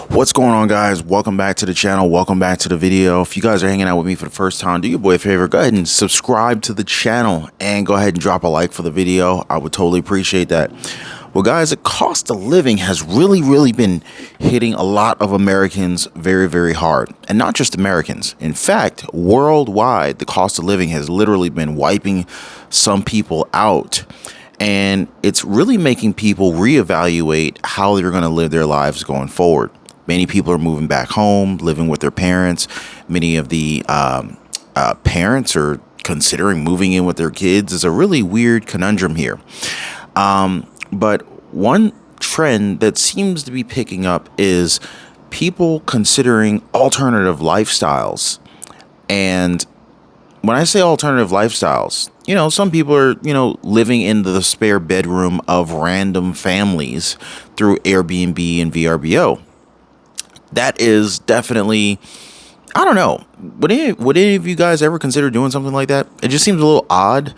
What's going on, guys? Welcome back to the channel. Welcome back to the video. If you guys are hanging out with me for the first time, do your boy a favor, go ahead and subscribe to the channel and go ahead and drop a like for the video. I would totally appreciate that. Well, guys, the cost of living has really been hitting a lot of Americans very hard, and not just Americans. In fact, worldwide, the cost of living has literally been wiping some people out. And it's really making people reevaluate how they're going to live their lives going forward. Many people are moving back home, living with their parents. Many of the parents are considering moving in with their kids. It's a really weird conundrum here. But one trend that seems to be picking up is people considering alternative lifestyles. And when I say alternative lifestyles, some people are, living in the spare bedroom of random families through Airbnb and VRBO. That is definitely, I don't know. Would any of you guys ever consider doing something like that? It just seems a little odd.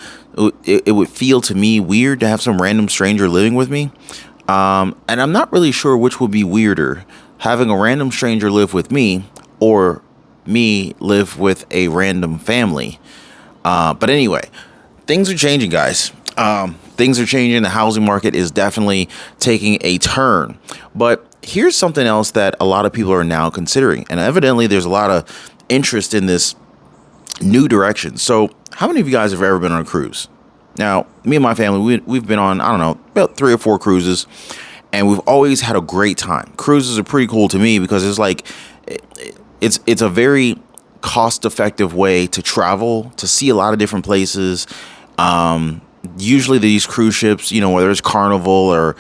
It would feel to me weird to have some random stranger living with me. And I'm not really sure which would be weirder, having a random stranger live with me or me live with a random family. But anyway, things are changing, guys. Things are changing. The housing market is definitely taking a turn. But here's something else that a lot of people are now considering. And evidently, there's a lot of interest in this new direction. So how many of you guys have ever been on a cruise? Now, me and my family, we've been on, I don't know, about 3 or 4 cruises. And we've always had a great time. Cruises are pretty cool to me because it's like, it's a very cost-effective way to travel, to see a lot of different places. Usually these cruise ships, whether it's Carnival or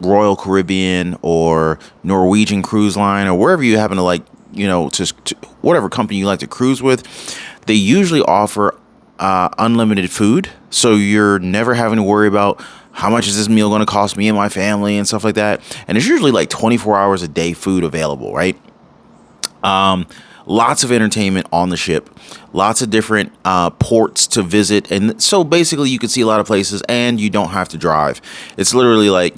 Royal Caribbean or Norwegian Cruise Line or wherever you happen to like, to whatever company you like to cruise with, they usually offer unlimited food. So you're never having to worry about how much is this meal going to cost me and my family and stuff like that. And it's usually like 24 hours a day food available, right? Lots of entertainment on the ship, lots of different ports to visit. And so basically you can see a lot of places and you don't have to drive. It's literally like,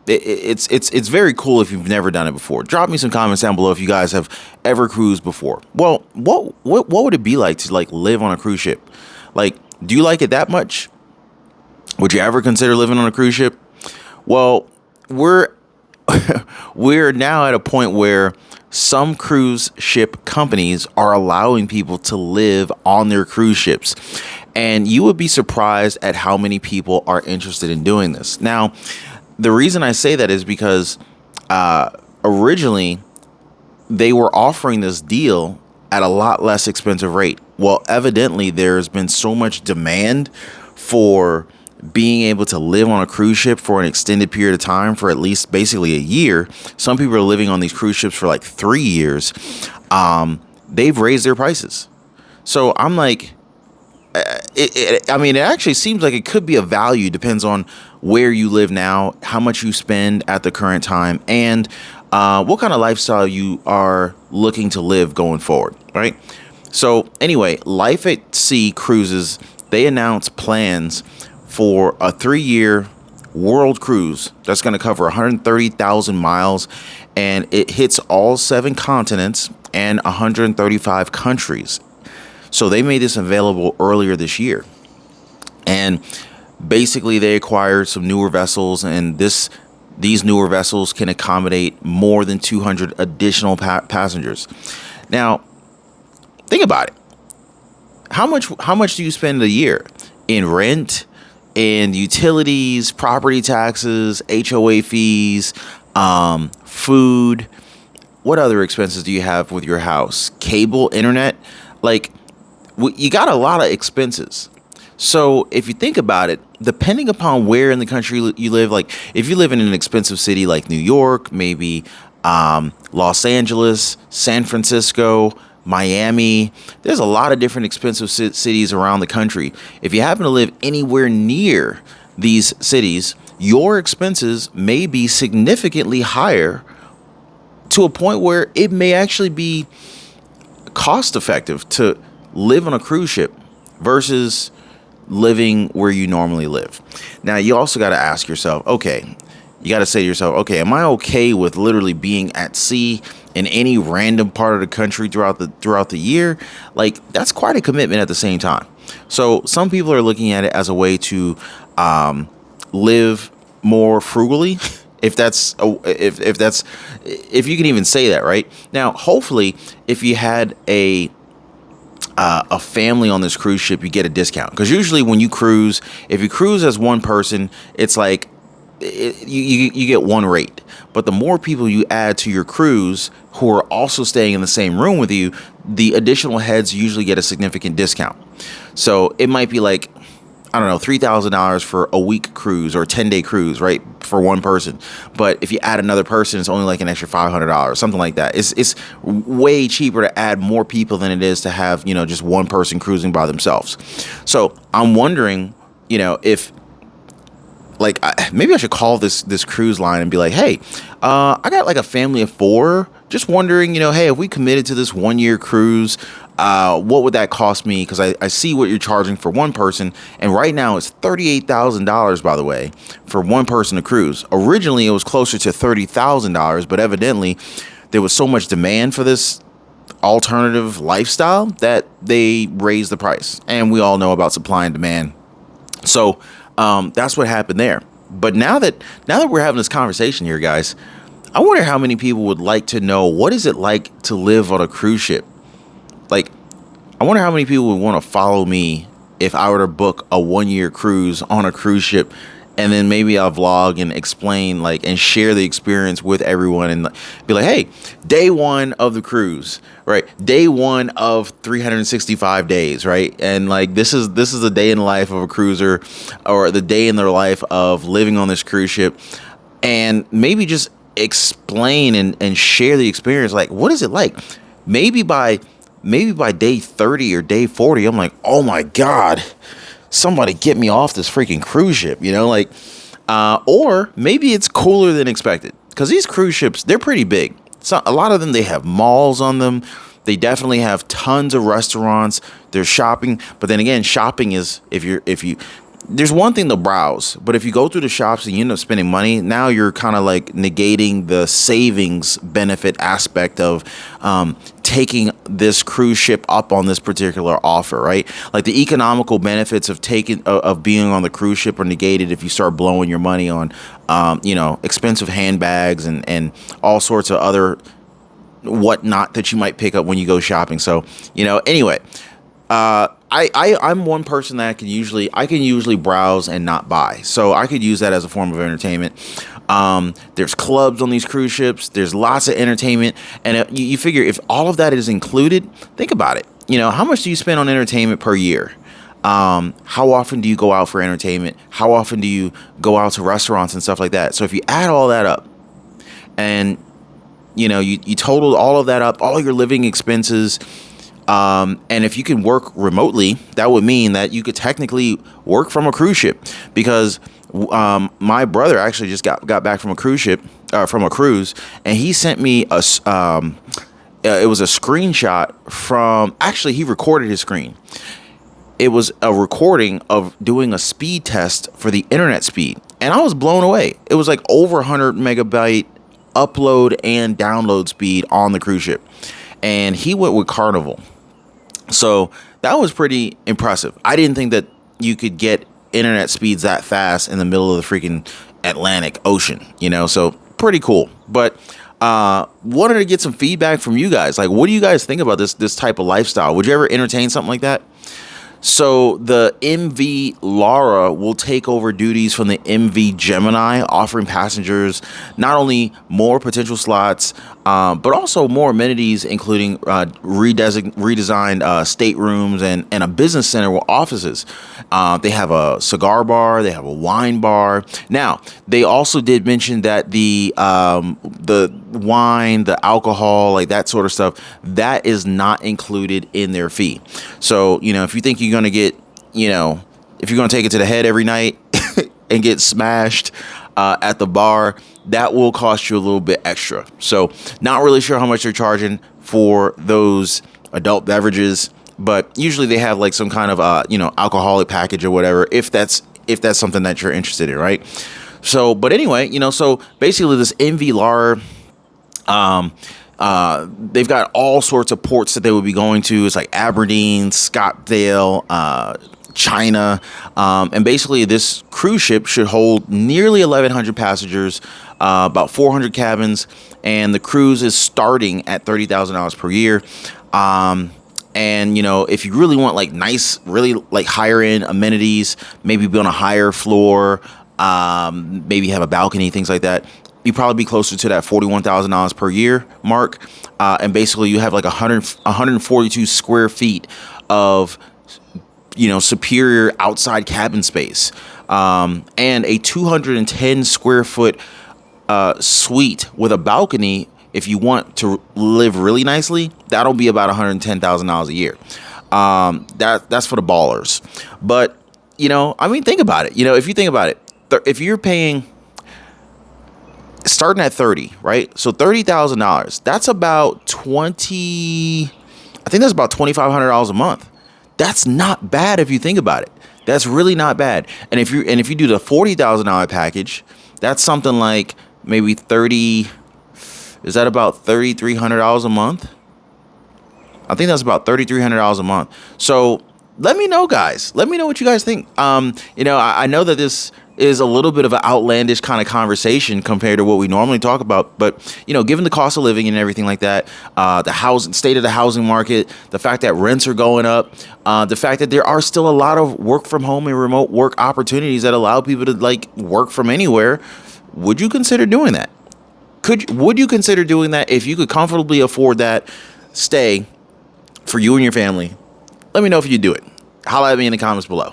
it's very cool if you've never done it before. Drop me some comments down below if you guys have ever cruised before. Well, what would it be like to live on a cruise ship? Like, do you like it that much? Would you ever consider living on a cruise ship? Well, we're now at a point where some cruise ship companies are allowing people to live on their cruise ships. And you would be surprised at how many people are interested in doing this. Now, the reason I say that is because originally they were offering this deal at a lot less expensive rate. Well, evidently there's been so much demand for being able to live on a cruise ship for an extended period of time, for at least basically a year. Some people are living on these cruise ships for like 3 years. They've raised their prices. So I'm like, it actually seems like it could be a value. Depends on where you live now, how much you spend at the current time, and what kind of lifestyle you are looking to live going forward, right? So anyway, Life at Sea Cruises, they announced plans for a 3-year world cruise that's going to cover 130,000 miles, and it hits all 7 continents and 135 countries. So they made this available earlier this year, and basically they acquired some newer vessels, and these newer vessels can accommodate more than 200 additional passengers. Now, think about it. How much do you spend a year in rent, in utilities, property taxes, HOA fees, food? What other expenses do you have with your house? Cable, internet? Like, you got a lot of expenses. So if you think about it, depending upon where in the country you live, like if you live in an expensive city like New York, maybe Los Angeles, San Francisco, Miami, there's a lot of different expensive cities around the country. If you happen to live anywhere near these cities, your expenses may be significantly higher, to a point where it may actually be cost effective to live on a cruise ship versus living where you normally live. Now, you also got to ask yourself, okay, you got to say to yourself, okay, am I okay with literally being at sea in any random part of the country throughout the year? Like, that's quite a commitment at the same time. So some people are looking at it as a way to live more frugally. If you can even say that, right? Now, hopefully, if you had a family on this cruise ship, you get a discount, because usually when you cruise, if you cruise as one person, it's like you get one rate. But the more people you add to your cruise who are also staying in the same room with you, the additional heads usually get a significant discount. So it might be like, I don't know, $3,000 for a week cruise or a 10-day cruise, right, for one person. But if you add another person, it's only like an extra $500, something like that. It's way cheaper to add more people than it is to have, just one person cruising by themselves. So I'm wondering, if, like, maybe I should call this cruise line and be like, hey, I got like a family of 4. Just wondering, hey, if we committed to this 1-year cruise, what would that cost me? Because I see what you're charging for one person, and right now it's $38,000, by the way, for one person to cruise. Originally, it was closer to $30,000, but evidently there was so much demand for this alternative lifestyle that they raised the price. And we all know about supply and demand. So that's what happened there. But now that we're having this conversation here, guys, I wonder how many people would like to know, what is it like to live on a cruise ship? Like, I wonder how many people would want to follow me if I were to book a 1-year cruise on a cruise ship, and then maybe I'll vlog and explain, like, and share the experience with everyone, and be like, hey, day 1 of the cruise, right? Day 1 of 365 days, right? And like, this is the day in the life of a cruiser, or the day in their life of living on this cruise ship, and maybe just explain and share the experience. Like, what is it like? Maybe by day 30 or day 40, I'm like, oh my God, somebody get me off this freaking cruise ship, or maybe it's cooler than expected, because these cruise ships, they're pretty big. So a lot of them, they have malls on them. They definitely have tons of restaurants. There's shopping, but then again, shopping is, if you there's one thing to browse, but if you go through the shops and you end up spending money, now you're kind of like negating the savings benefit aspect of taking this cruise ship up on this particular offer, right? Like, the economical benefits of being on the cruise ship are negated if you start blowing your money on, expensive handbags and all sorts of other whatnot that you might pick up when you go shopping. So, anyway, I'm one person that I can usually browse and not buy. So I could use that as a form of entertainment. There's clubs on these cruise ships. There's lots of entertainment. And you figure, if all of that is included, think about it. How much do you spend on entertainment per year? How often do you go out for entertainment? How often do you go out to restaurants and stuff like that? So if you add all that up, and you total all of that up, all your living expenses, and if you can work remotely, that would mean that you could technically work from a cruise ship, because my brother actually just got back from a cruise, and he sent me it was a screenshot from, actually, he recorded his screen. It was a recording of doing a speed test for the internet speed, and I was blown away. It was like over 100 megabyte upload and download speed on the cruise ship, and he went with Carnival. So that was pretty impressive. I didn't think that you could get internet speeds that fast in the middle of the freaking Atlantic Ocean, so pretty cool. But wanted to get some feedback from you guys. Like, what do you guys think about this type of lifestyle? Would you ever entertain something like that? So the MV Laura will take over duties from the MV Gemini, offering passengers not only more potential slots, but also more amenities, including redesigned staterooms and a business center with offices. They have a cigar bar, they have a wine bar. Now, they also did mention that the wine, the alcohol, like that sort of stuff, that is not included in their fee. So, if you think you're going to get, if you're going to take it to the head every night and get smashed at the bar, that will cost you a little bit extra. So not really sure how much they're charging for those adult beverages, but usually they have like some kind of, alcoholic package or whatever, if that's something that you're interested in, right? So, but anyway, so basically this MV um, they've got all sorts of ports that they would be going to. It's like Aberdeen, Scottsdale, China, and basically this cruise ship should hold nearly 1,100 passengers, about 400 cabins, and the cruise is starting at $30,000 per year. And if you really want like nice, really like higher end amenities, maybe be on a higher floor, maybe have a balcony, things like that, you probably be closer to that $41,000 per year mark. And basically you have like 142 square feet of, superior outside cabin space, and a 210 square foot suite with a balcony. If you want to live really nicely, that'll be about $110,000 a year. That's for the ballers. But think about it. If you think about it, if you're paying starting at 30, right? So $30,000. That's about 20. I think that's about $2,500 a month. That's not bad if you think about it. That's really not bad. And if you do the $40,000 package, that's something like maybe 30. Is that about $3,300 a month? I think that's about $3,300 a month. So let me know, guys. Let me know what you guys think. I know that this is a little bit of an outlandish kind of conversation compared to what we normally talk about. But, given the cost of living and everything like that, the housing state of the housing market, the fact that rents are going up, the fact that there are still a lot of work from home and remote work opportunities that allow people to like work from anywhere. Would you consider doing that? Would you consider doing that if you could comfortably afford that stay for you and your family? Let me know if you do it. Holla at me in the comments below.